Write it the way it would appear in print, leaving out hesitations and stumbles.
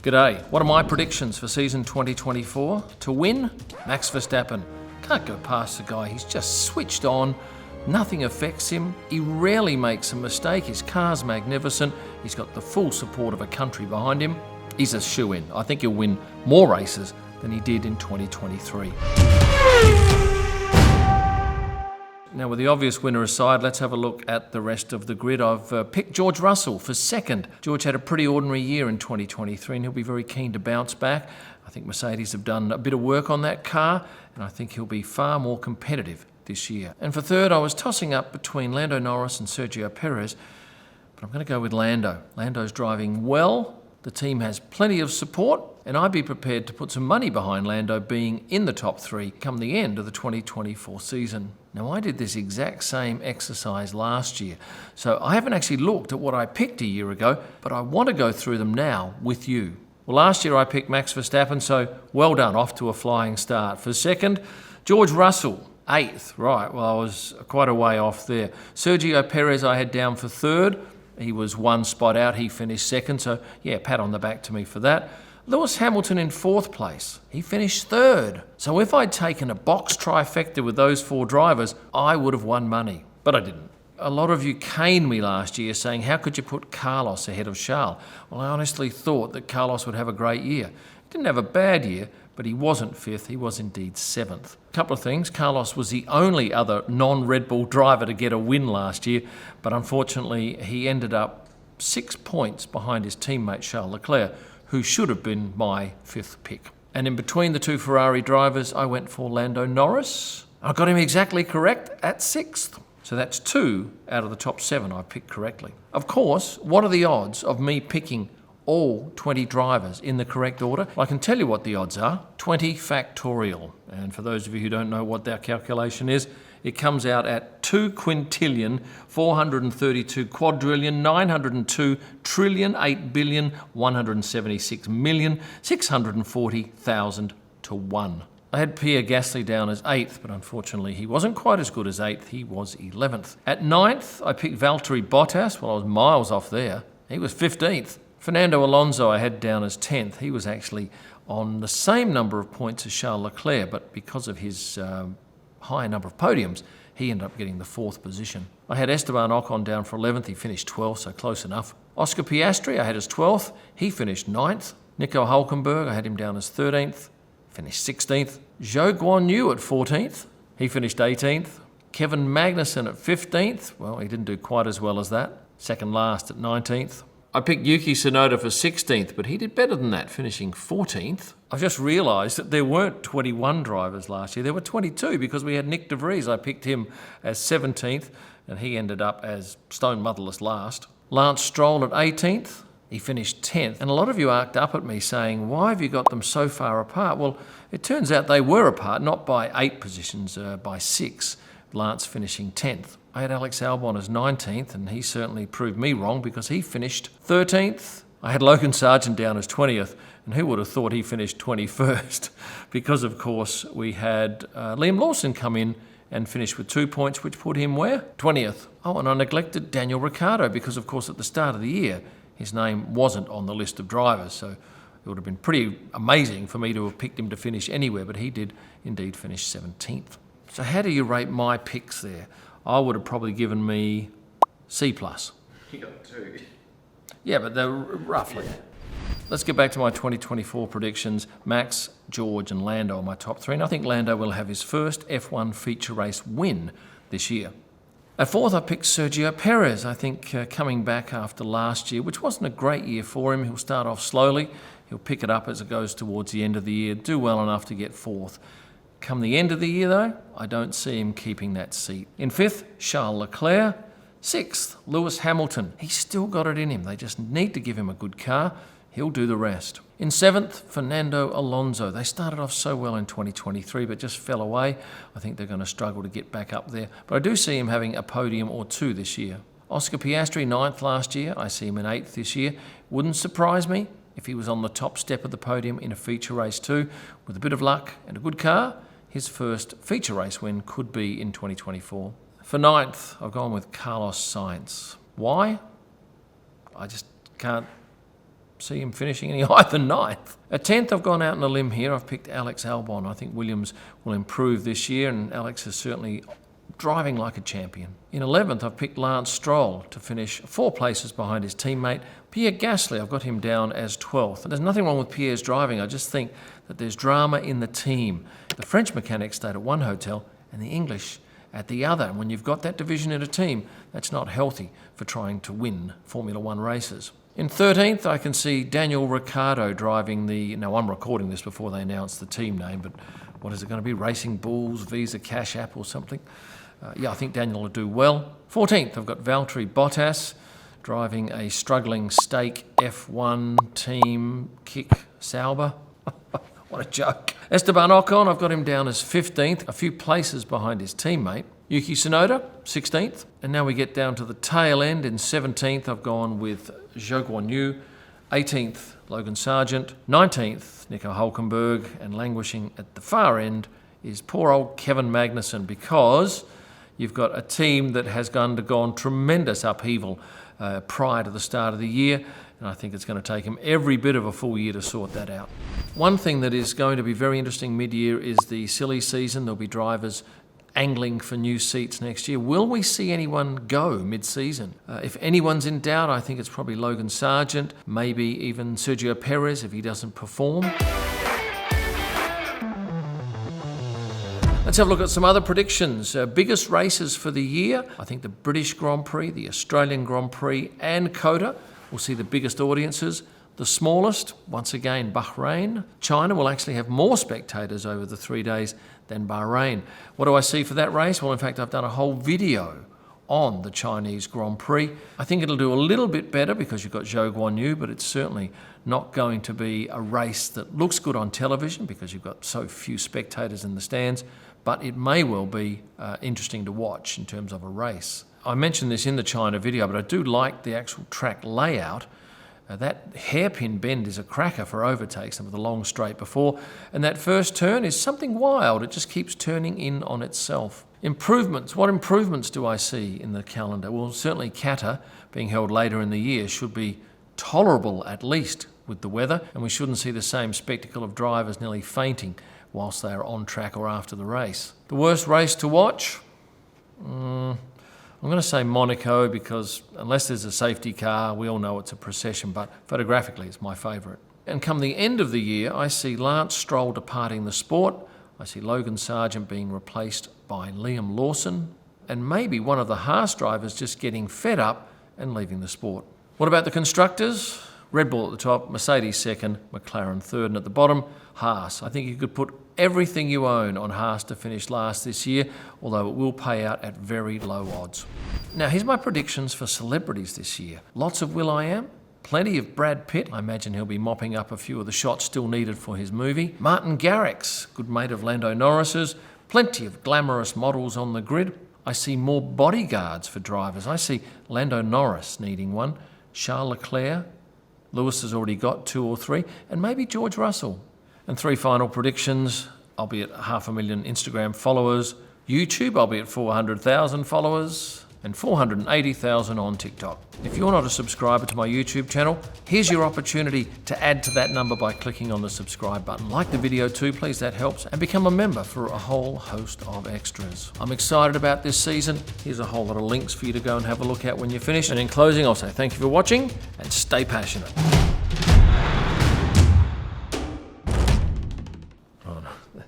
G'day. What are my predictions for season 2024? To win? Max Verstappen. Can't go past the guy. He's just switched on. Nothing affects him. He rarely makes a mistake. His car's magnificent. He's got the full support of a country behind him. He's a shoo-in. I think he'll win more races than he did in 2023. Now, with the obvious winner aside, let's have a look at the rest of the grid. I've picked George Russell for second. George had a pretty ordinary year in 2023 and he'll be very keen to bounce back. I think Mercedes have done a bit of work on that car and I think he'll be far more competitive this year. And for third, I was tossing up between Lando Norris and Sergio Perez, but I'm going to go with Lando. Lando's driving well. The team has plenty of support, and I'd be prepared to put some money behind Lando being in the top three come the end of the 2024 season. Now, I did this exact same exercise last year, so I haven't actually looked at what I picked a year ago, but I want to go through them now with you. Well, last year I picked Max Verstappen, so well done, off to a flying start. For second, George Russell, eighth. Right, well, I was quite a way off there. Sergio Perez I had down for third. He was one spot out, he finished second, so yeah, pat on the back to me for that. Lewis Hamilton in fourth place, he finished third. So if I'd taken a box trifecta with those four drivers, I would have won money, but I didn't. A lot of you caned me last year saying, how could you put Carlos ahead of Charles? Well, I honestly thought that Carlos would have a great year. He didn't have a bad year, but he wasn't fifth, he was indeed seventh. A couple of things, Carlos was the only other non-Red Bull driver to get a win last year, but unfortunately he ended up 6 points behind his teammate Charles Leclerc, who should have been my fifth pick. And in between the two Ferrari drivers, I went for Lando Norris. I got him exactly correct at sixth. So that's 2 out of the top 7 I picked correctly. Of course, what are the odds of me picking all 20 drivers in the correct order? Well, I can tell you what the odds are, 20 factorial. And for those of you who don't know what that calculation is, it comes out at 2 quintillion, 432 quadrillion, 902 trillion, 8 billion, 176 million, 640,000 to 1. I had Pierre Gasly down as 8th, but unfortunately he wasn't quite as good as 8th, he was 11th. At 9th, I picked Valtteri Bottas. Well, I was miles off there. He was 15th. Fernando Alonso I had down as 10th. He was actually on the same number of points as Charles Leclerc, but because of his high number of podiums, he ended up getting the 4th position. I had Esteban Ocon down for 11th. He finished 12th, so close enough. Oscar Piastri I had as 12th. He finished 9th. Nico Hülkenberg, I had him down as 13th. Finished 16th. Zhou Guanyu at 14th. He finished 18th. Kevin Magnussen at 15th. Well, he didn't do quite as well as that. Second last at 19th. I picked Yuki Tsunoda for 16th, but he did better than that, finishing 14th. I've just realised that there weren't 21 drivers last year. There were 22 because we had Nick de Vries. I picked him as 17th, and he ended up as stone motherless last. Lance Stroll at 18th. He finished 10th. And a lot of you arced up at me saying, why have you got them so far apart? Well, it turns out they were apart, not by 8 positions, by 6. Lance finishing 10th. I had Alex Albon as 19th, and he certainly proved me wrong because he finished 13th. I had Logan Sargent down as 20th, and who would have thought he finished 21st? Because, of course, we had Liam Lawson come in and finish with 2 points, which put him where? 20th. Oh, and I neglected Daniel Ricciardo because, of course, at the start of the year, his name wasn't on the list of drivers, so it would have been pretty amazing for me to have picked him to finish anywhere, but he did indeed finish 17th. So how do you rate my picks there? I would have probably given me C+. You got 2. Yeah, but they're roughly. Let's get back to my 2024 predictions. Max, George and Lando are my top 3, and I think Lando will have his first F1 feature race win this year. At 4th, I picked Sergio Perez. I think coming back after last year, which wasn't a great year for him, he'll start off slowly. He'll pick it up as it goes towards the end of the year, do well enough to get 4th. Come the end of the year, though, I don't see him keeping that seat. In 5th, Charles Leclerc. 6th, Lewis Hamilton. He's still got it in him. They just need to give him a good car. He'll do the rest. In 7th, Fernando Alonso. They started off so well in 2023, but just fell away. I think they're going to struggle to get back up there. But I do see him having a podium or 2 this year. Oscar Piastri, 9th last year. I see him in 8th this year. Wouldn't surprise me if he was on the top step of the podium in a feature race too. With a bit of luck and a good car, his first feature race win could be in 2024. For 9th, I've gone with Carlos Sainz. Why? I just can't see him finishing any higher than 9th. At 10th, I've gone out on a limb here. I've picked Alex Albon. I think Williams will improve this year, and Alex is certainly driving like a champion. In 11th, I've picked Lance Stroll to finish 4 places behind his teammate. Pierre Gasly, I've got him down as 12th. And there's nothing wrong with Pierre's driving. I just think that there's drama in the team. The French mechanics stayed at one hotel and the English at the other. And when you've got that division in a team, that's not healthy for trying to win Formula One races. In 13th, I can see Daniel Ricciardo driving now I'm recording this before they announce the team name, but what is it going to be? Racing Bulls, Visa Cash App or something? I think Daniel will do well. 14th, I've got Valtteri Bottas driving a struggling stake F1 team Kick Sauber. What a joke. Esteban Ocon, I've got him down as 15th, a few places behind his teammate. Yuki Tsunoda, 16th. And now we get down to the tail end. In 17th, I've gone with Zhou Guanyu. 18th, Logan Sargent. 19th, Nico Hulkenberg. And languishing at the far end is poor old Kevin Magnussen, because you've got a team that has undergone tremendous upheaval prior to the start of the year, and I think it's going to take him every bit of a full year to sort that out. One thing that is going to be very interesting mid-year is the silly season. There'll be drivers angling for new seats next year. Will we see anyone go mid-season? If anyone's in doubt, I think it's probably Logan Sargent, maybe even Sergio Perez if he doesn't perform. Let's have a look at some other predictions. Biggest races for the year. I think the British Grand Prix, the Australian Grand Prix and COTA will see the biggest audiences. The smallest, once again, Bahrain. China will actually have more spectators over the 3 days than Bahrain. What do I see for that race? Well, in fact, I've done a whole video on the Chinese Grand Prix. I think it'll do a little bit better because you've got Zhou Guanyu, but it's certainly not going to be a race that looks good on television because you've got so few spectators in the stands. But it may well be interesting to watch in terms of a race. I mentioned this in the China video, but I do like the actual track layout. That hairpin bend is a cracker for overtakes and with a long straight before. And that first turn is something wild. It just keeps turning in on itself. Improvements. What improvements do I see in the calendar? Well, certainly CATA, being held later in the year, should be tolerable at least with the weather. And we shouldn't see the same spectacle of drivers nearly fainting whilst they are on track or after the race. The worst race to watch? I'm going to say Monaco, because unless there's a safety car, we all know it's a procession, but photographically it's my favourite. And come the end of the year, I see Lance Stroll departing the sport. I see Logan Sargent being replaced by Liam Lawson, and maybe one of the Haas drivers just getting fed up and leaving the sport. What about the constructors? Red Bull at the top, Mercedes second, McLaren third, and at the bottom, Haas. I think you could put everything you own on Haas to finish last this year, although it will pay out at very low odds. Now, here's my predictions for celebrities this year. Lots of Will.i.am, plenty of Brad Pitt. I imagine he'll be mopping up a few of the shots still needed for his movie. Martin Garrix, good mate of Lando Norris's. Plenty of glamorous models on the grid. I see more bodyguards for drivers. I see Lando Norris needing one, Charles Leclerc, Lewis has already got 2 or 3, and maybe George Russell. And 3 final predictions. I'll be at 500,000 Instagram followers. YouTube, I'll be at 400,000 followers. And 480,000 on TikTok. If you're not a subscriber to my YouTube channel, here's your opportunity to add to that number by clicking on the subscribe button. Like the video too, please, that helps. And become a member for a whole host of extras. I'm excited about this season. Here's a whole lot of links for you to go and have a look at when you're finished. And in closing, I'll say thank you for watching and stay passionate. Oh no.